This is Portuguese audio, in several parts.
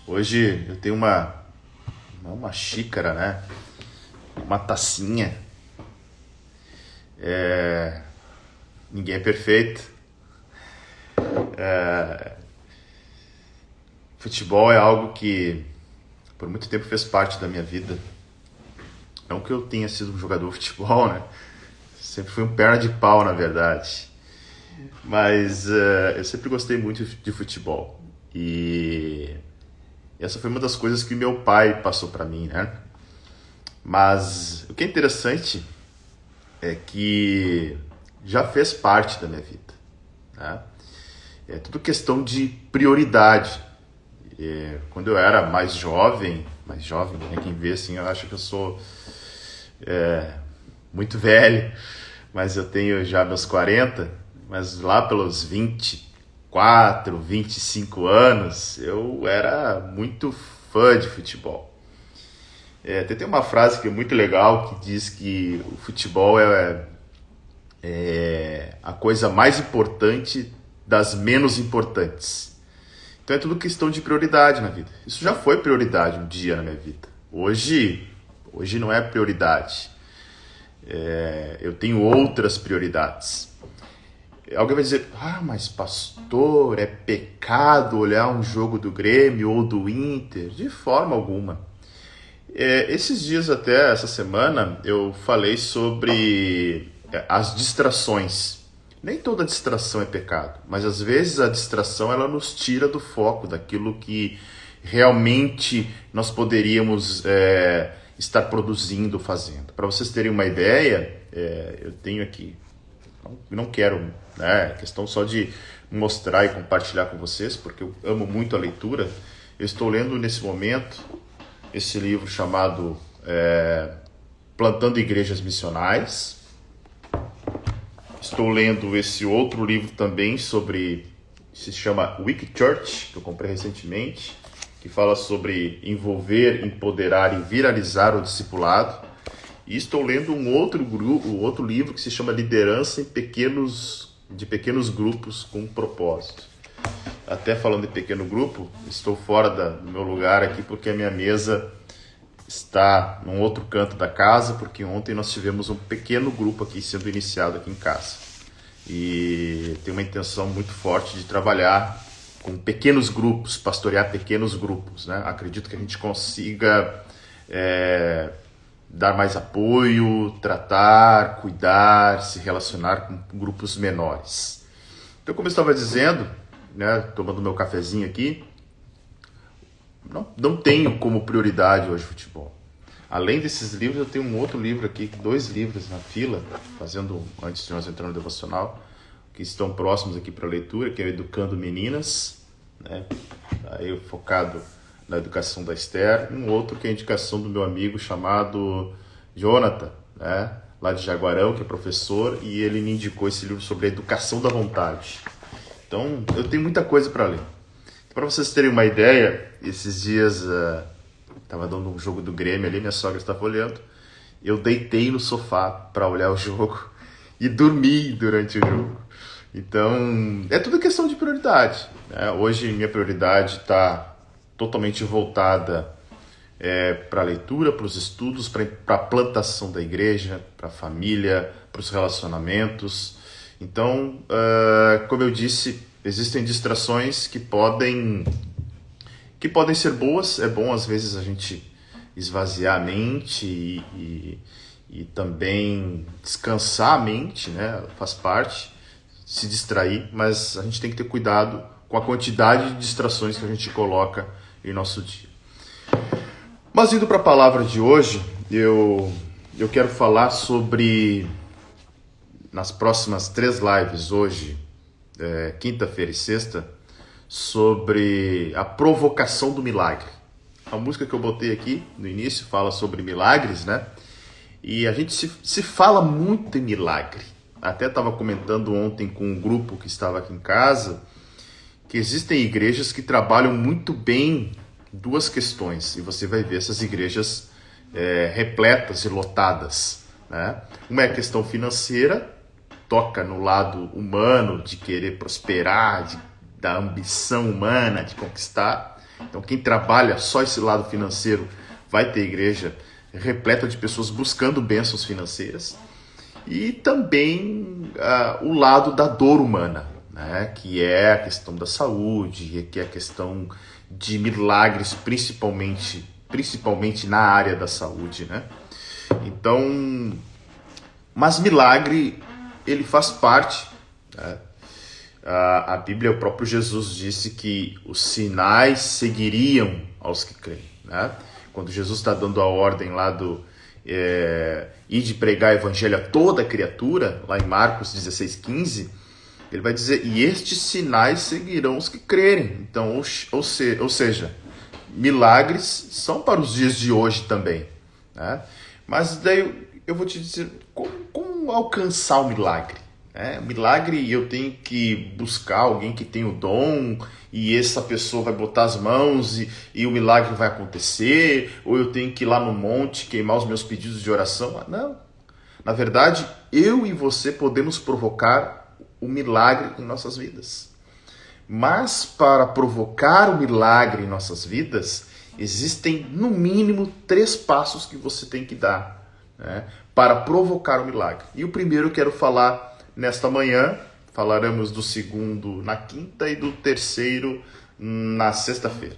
Hoje eu tenho uma xícara, né? Uma tacinha. Ninguém é perfeito. Futebol é algo que por muito tempo fez parte da minha vida. Não que eu tenha sido um jogador de futebol, né? Sempre fui um perna de pau, na verdade. Mas eu sempre gostei muito de futebol. E essa foi uma das coisas que meu pai passou para mim, né? Mas o que é interessante é que já fez parte da minha vida, né? É tudo questão de prioridade. Quando eu era mais jovem, né, quem vê assim, eu acho que eu sou muito velho, mas eu tenho já meus 40, mas lá pelos 24, 25 anos, eu era muito fã de futebol. Até tem uma frase que é muito legal que diz que o futebol é a coisa mais importante das menos importantes. Então é tudo questão de prioridade na vida. Isso já foi prioridade um dia na minha vida. Hoje não é prioridade. Eu tenho outras prioridades. Alguém vai dizer, mas pastor, é pecado olhar um jogo do Grêmio ou do Inter? De forma alguma. Esses dias até, essa semana, eu falei sobre as distrações. Nem toda distração é pecado, mas às vezes a distração ela nos tira do foco, daquilo que realmente nós poderíamos estar produzindo, fazendo. Para vocês terem uma ideia, eu tenho aqui, não quero, né, questão só de mostrar e compartilhar com vocês, porque eu amo muito a leitura. Eu estou lendo nesse momento esse livro chamado Plantando Igrejas Missionais. Estou lendo esse outro livro também se chama Weak Church, que eu comprei recentemente, que fala sobre envolver, empoderar e viralizar o discipulado. E estou lendo um outro livro que se chama Liderança de pequenos grupos com propósito. Até falando de pequeno grupo, estou fora do meu lugar aqui porque a minha mesa está num outro canto da casa, porque ontem nós tivemos um pequeno grupo aqui sendo iniciado aqui em casa. E tenho uma intenção muito forte de trabalhar com pequenos grupos, pastorear pequenos grupos, né? Acredito que a gente consiga dar mais apoio, tratar, cuidar, se relacionar com grupos menores. Então, como eu estava dizendo, né, tomando meu cafezinho aqui, não tenho como prioridade hoje futebol. Além desses livros, eu tenho um outro livro aqui, 2 livros na fila, antes de nós entrar no devocional, que estão próximos aqui para leitura, que é Educando Meninas, né? Aí focado na educação da Esther, e um outro que é a indicação do meu amigo chamado Jonathan, né? Lá de Jaguarão, que é professor, e ele me indicou esse livro sobre a educação da vontade. Então, eu tenho muita coisa para ler. Para vocês terem uma ideia, esses dias estava dando um jogo do Grêmio ali, minha sogra estava olhando, eu deitei no sofá para olhar o jogo e dormi durante o jogo. Então, é tudo questão de prioridade, né? Hoje minha prioridade está totalmente voltada para a leitura, para os estudos, para a plantação da igreja, para a família, para os relacionamentos. Então, como eu disse, existem distrações que podem ser boas. É bom, às vezes, a gente esvaziar a mente e também descansar a mente, né? Faz parte, se distrair, mas a gente tem que ter cuidado com a quantidade de distrações que a gente coloca em nosso dia. Mas indo para a palavra de hoje, eu quero falar sobre, nas próximas 3 lives, hoje, quinta-feira e sexta, sobre a provocação do milagre. A música que eu botei aqui no início fala sobre milagres, né? E a gente se fala muito em milagre. Até estava comentando ontem com um grupo que estava aqui em casa, que existem igrejas que trabalham muito bem 2 questões, e você vai ver essas igrejas repletas e lotadas, né? Uma é a questão financeira, toca no lado humano, de querer prosperar, da ambição humana de conquistar. Então quem trabalha só esse lado financeiro vai ter igreja repleta de pessoas buscando bênçãos financeiras. E também o lado da dor humana, né? Que é a questão da saúde, que é a questão de milagres, principalmente na área da saúde, né? Então, mas milagre, ele faz parte, né? A Bíblia, o próprio Jesus disse que os sinais seguiriam aos que creem, né? Quando Jesus está dando a ordem lá e de pregar o evangelho a toda criatura, lá em Marcos 16:15, ele vai dizer, e estes sinais seguirão os que crerem. Então, ou seja, milagres são para os dias de hoje também, né? Mas daí eu vou te dizer, como alcançar o milagre? Milagre, eu tenho que buscar alguém que tem o dom e essa pessoa vai botar as mãos e o milagre vai acontecer, ou eu tenho que ir lá no monte queimar os meus pedidos de oração. Não. Na verdade, eu e você podemos provocar o milagre em nossas vidas. Mas para provocar o milagre em nossas vidas, existem no mínimo 3 passos que você tem que dar, né, para provocar o milagre. E o primeiro eu quero falar nesta manhã, falaremos do segundo na quinta e do terceiro na sexta-feira.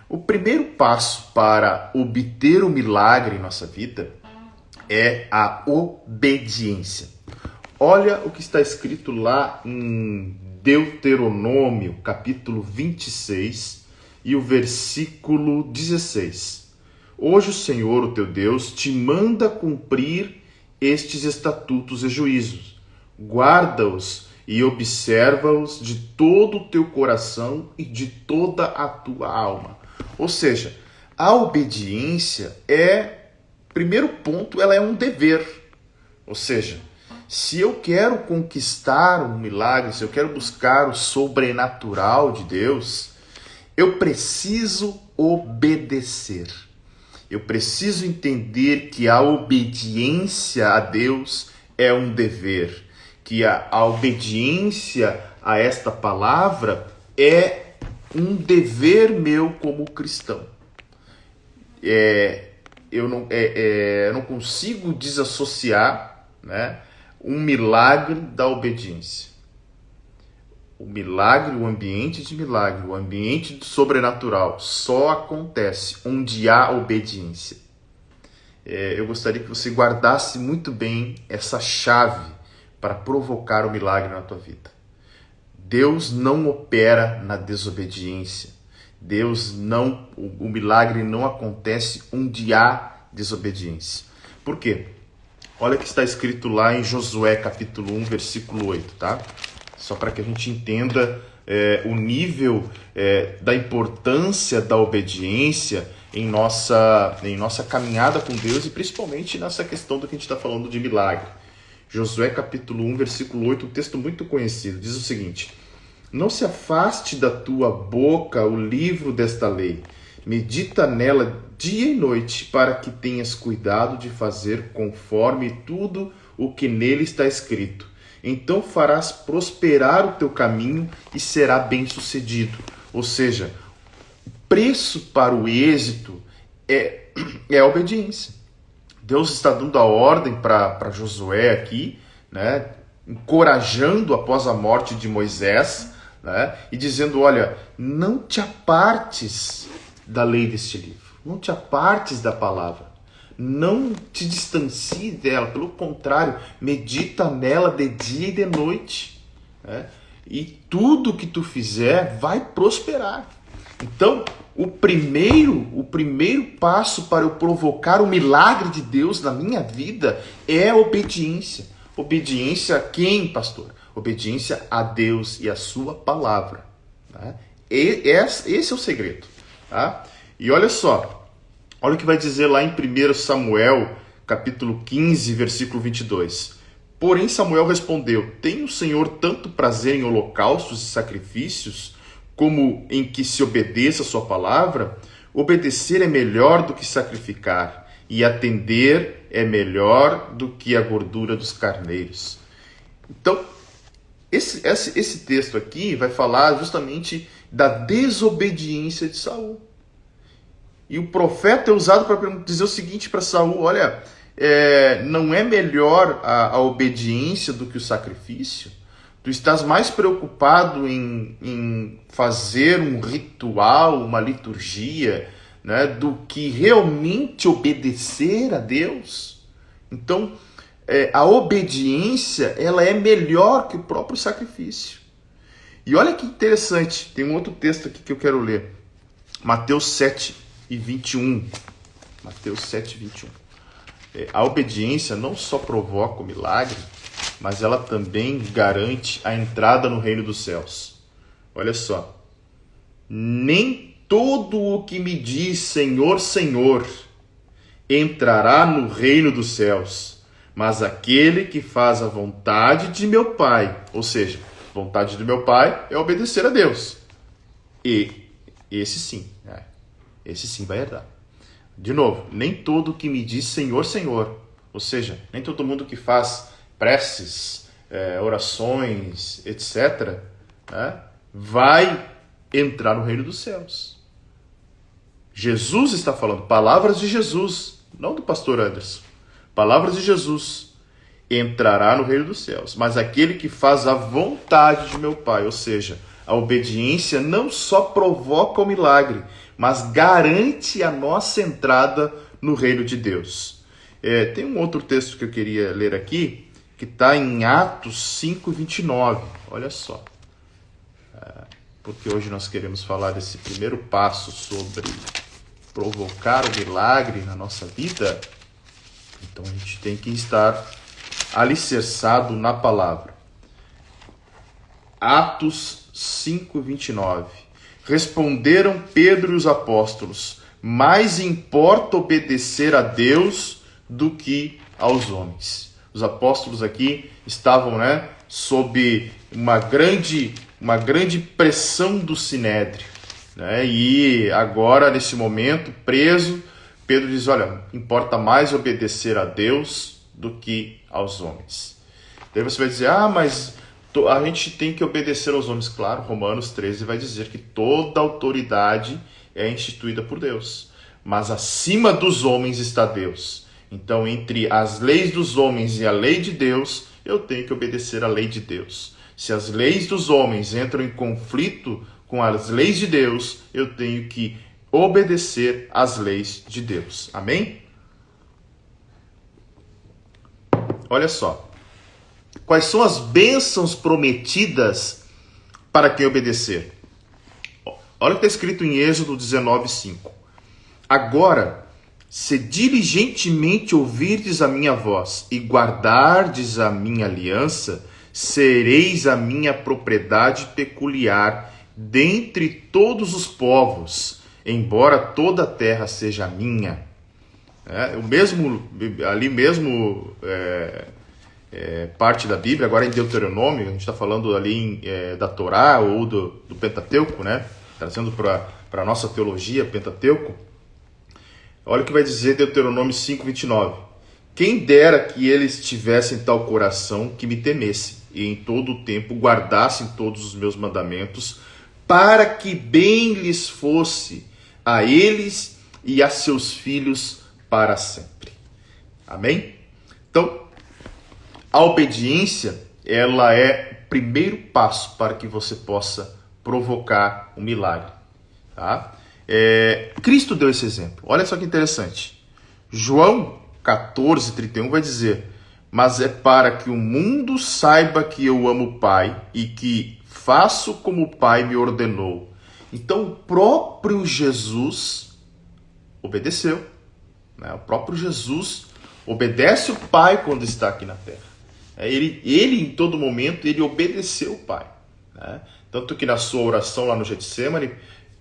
O primeiro passo para obter o milagre em nossa vida é a obediência. Olha o que está escrito lá em Deuteronômio, capítulo 26 e o versículo 16. Hoje o Senhor, o teu Deus, te manda cumprir estes estatutos e juízos. Guarda-os e observa-os de todo o teu coração e de toda a tua alma. Ou seja, a obediência primeiro ponto, ela é um dever. Ou seja, se eu quero conquistar um milagre, se eu quero buscar o sobrenatural de Deus, eu preciso obedecer. Eu preciso entender que a obediência a Deus é um dever. Que a obediência a esta palavra é um dever meu como cristão. Eu não consigo desassociar, né, um milagre da obediência. O milagre, o ambiente de milagre, o ambiente do sobrenatural só acontece onde há obediência. Eu gostaria que você guardasse muito bem essa chave para provocar o milagre na tua vida. Deus não opera na desobediência. O milagre não acontece onde há desobediência. Por quê? Olha o que está escrito lá em Josué, capítulo 1, versículo 8, tá? Só para que a gente entenda o nível da importância da obediência em nossa caminhada com Deus e principalmente nessa questão do que a gente está falando de milagre. Josué capítulo 1, versículo 8, um texto muito conhecido, diz o seguinte: não se afaste da tua boca o livro desta lei, medita nela dia e noite, para que tenhas cuidado de fazer conforme tudo o que nele está escrito. Então farás prosperar o teu caminho e será bem-sucedido. Ou seja, o preço para o êxito é a obediência. Deus está dando a ordem para Josué aqui, né, encorajando após a morte de Moisés, né, e dizendo, olha, não te apartes da lei deste livro, não te apartes da palavra, não te distancie dela, pelo contrário, medita nela de dia e de noite, né, e tudo que tu fizer vai prosperar. Então, o primeiro passo para eu provocar o milagre de Deus na minha vida é a obediência. Obediência a quem, pastor? Obediência a Deus e a sua palavra. Tá? Esse é o segredo. Tá? E olha só, olha o que vai dizer lá em 1 Samuel, capítulo 15, versículo 22. Porém Samuel respondeu: tem o Senhor tanto prazer em holocaustos e sacrifícios, como em que se obedeça a sua palavra? Obedecer é melhor do que sacrificar, e atender é melhor do que a gordura dos carneiros. Então, esse texto aqui vai falar justamente da desobediência de Saul. E o profeta é usado para dizer o seguinte para Saul: olha, não é melhor a obediência do que o sacrifício? Tu estás mais preocupado em fazer um ritual, uma liturgia, né, do que realmente obedecer a Deus? Então, a obediência, ela é melhor que o próprio sacrifício. E olha que interessante, tem um outro texto aqui que eu quero ler. Mateus 7:21. Mateus 7:21. A obediência não só provoca o milagre, mas ela também garante a entrada no reino dos céus. Olha só. Nem todo o que me diz Senhor, Senhor, entrará no reino dos céus, mas aquele que faz a vontade de meu Pai. Ou seja, vontade do meu Pai é obedecer a Deus. E esse sim vai herdar. De novo, nem todo que me diz Senhor, Senhor, ou seja, nem todo mundo que faz preces, orações, etc., né, vai entrar no reino dos céus. Jesus está falando, palavras de Jesus, não do pastor Anderson, palavras de Jesus: entrará no reino dos céus, mas aquele que faz a vontade de meu Pai. Ou seja, a obediência não só provoca o milagre, mas garante a nossa entrada no reino de Deus. Tem um outro texto que eu queria ler aqui, que está em Atos 5:29. Olha só. Porque hoje nós queremos falar desse primeiro passo sobre provocar o milagre na nossa vida. Então a gente tem que estar alicerçado na palavra. Atos 5:29. Responderam Pedro e os apóstolos: mais importa obedecer a Deus do que aos homens. Os apóstolos aqui estavam, sob uma grande pressão do Sinédrio, né? E agora, nesse momento, preso, Pedro diz: olha, importa mais obedecer a Deus do que aos homens. Daí você vai dizer: mas a gente tem que obedecer aos homens. Claro, Romanos 13 vai dizer que toda autoridade é instituída por Deus, mas acima dos homens está Deus. Então, entre as leis dos homens e a lei de Deus, eu tenho que obedecer à lei de Deus. Se as leis dos homens entram em conflito com as leis de Deus, eu tenho que obedecer às leis de Deus. Amém? Olha só. Quais são as bênçãos prometidas para quem obedecer? Olha o que está escrito em Êxodo 19:5. Agora, se diligentemente ouvirdes a minha voz e guardardes a minha aliança, sereis a minha propriedade peculiar dentre todos os povos, embora toda a terra seja minha. Parte da Bíblia, agora em Deuteronômio, a gente está falando ali da Torá ou do Pentateuco, trazendo para a nossa teologia, Pentateuco. Olha o que vai dizer Deuteronômio 5:29. Quem dera que eles tivessem tal coração que me temessem, e em todo o tempo guardassem todos os meus mandamentos, para que bem lhes fosse a eles e a seus filhos para sempre. Amém? Então, a obediência, ela é o primeiro passo para que você possa provocar um milagre. Tá? Cristo deu esse exemplo. Olha só que interessante. João 14:31 vai dizer: mas é para que o mundo saiba que eu amo o Pai e que faço como o Pai me ordenou. Então o próprio Jesus obedeceu. O próprio Jesus obedece o Pai quando está aqui na terra. Ele em todo momento, ele obedeceu o Pai. Tanto que na sua oração lá no Getsemane,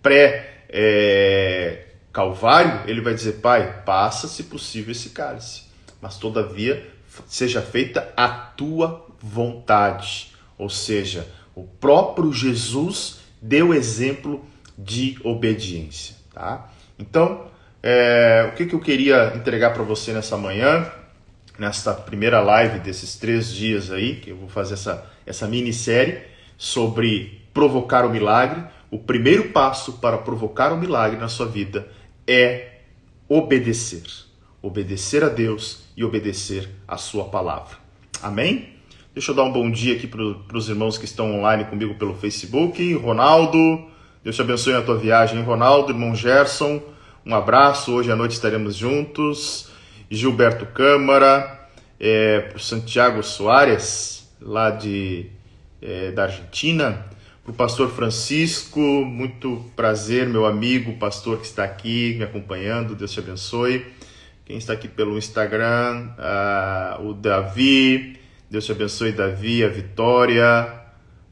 pré-Calvário, ele vai dizer: Pai, passa se possível esse cálice, mas todavia seja feita a tua vontade. Ou seja, o próprio Jesus deu exemplo de obediência. Tá? Então, o que eu queria entregar para você nessa manhã, nesta primeira live desses 3 dias aí, que eu vou fazer essa minissérie sobre provocar o milagre. o primeiro passo para provocar um milagre na sua vida é obedecer. Obedecer a Deus e obedecer a sua palavra. Amém? Deixa eu dar um bom dia aqui para os irmãos que estão online comigo pelo Facebook. Ronaldo, Deus te abençoe na tua viagem, hein, Ronaldo. Irmão Gerson, um abraço. Hoje à noite estaremos juntos. Gilberto Câmara, Santiago Soares, lá da Argentina. Para o pastor Francisco, muito prazer, meu amigo, pastor que está aqui me acompanhando. Deus te abençoe. Quem está aqui pelo Instagram, o Davi, Deus te abençoe, Davi, a Vitória,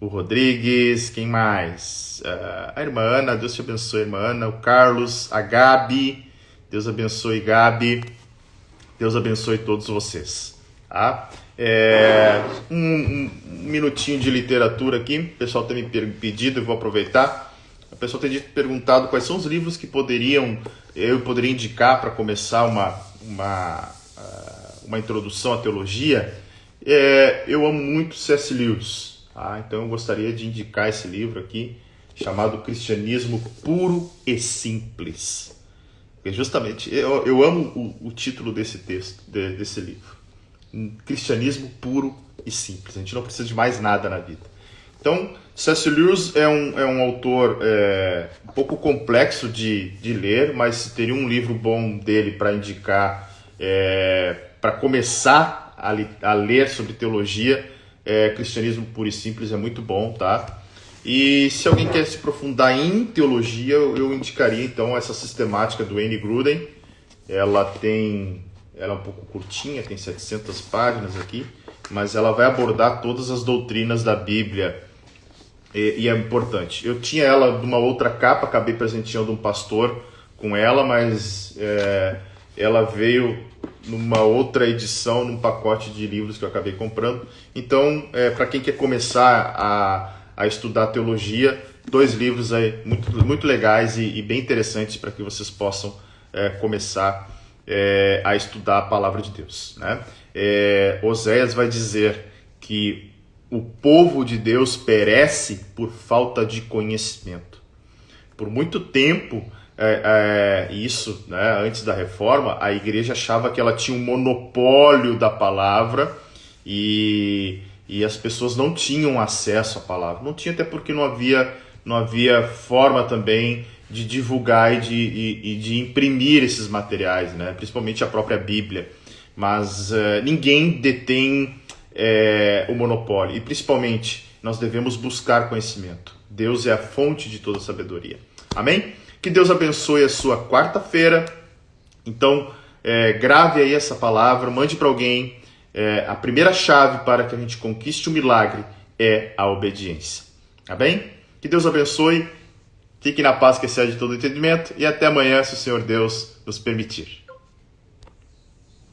o Rodrigues, quem mais? A irmã Ana, Deus te abençoe, irmã Ana, o Carlos, a Gabi, Deus abençoe, Gabi, Deus abençoe todos vocês. Tá? Um minutinho de literatura aqui, o pessoal tem me pedido, eu vou aproveitar. O pessoal tem perguntado quais são os livros que eu poderia indicar para começar uma introdução à teologia. Eu amo muito C.S. Lewis, tá? Então eu gostaria de indicar esse livro aqui, chamado Cristianismo Puro e Simples. Porque justamente, eu amo o título desse texto, desse livro. Cristianismo Puro e Simples. A gente não precisa de mais nada na vida. Então, C.S. Lewis é um autor um pouco complexo de ler, mas se teria um livro bom dele para indicar, para começar a ler sobre teologia, Cristianismo Puro e Simples é muito bom, tá? E se alguém quer se aprofundar em teologia, eu indicaria então essa sistemática do Wayne Grudem. Ela é um pouco curtinha, tem 700 páginas aqui, mas ela vai abordar todas as doutrinas da Bíblia. E é importante. Eu tinha ela de uma outra capa, acabei presenteando um pastor com ela, mas ela veio numa outra edição, num pacote de livros que eu acabei comprando. Então, para quem quer começar a estudar teologia, 2 livros aí muito, muito legais e bem interessantes para que vocês possam começar a estudar a palavra de Deus, né? Oséias vai dizer que o povo de Deus perece por falta de conhecimento. Por muito tempo, isso, né, antes da reforma, a igreja achava que ela tinha um monopólio da palavra e as pessoas não tinham acesso à palavra. Não tinha, até porque não havia forma também de divulgar e de imprimir esses materiais, né? Principalmente a própria Bíblia. Mas ninguém detém o monopólio. E principalmente, nós devemos buscar conhecimento. Deus é a fonte de toda sabedoria. Amém? Que Deus abençoe a sua quarta-feira. Então, grave aí essa palavra, mande para alguém. A primeira chave para que a gente conquiste o milagre é a obediência. Tá bem? Que Deus abençoe. Fique na paz que excede todo entendimento. E até amanhã, se o Senhor Deus nos permitir.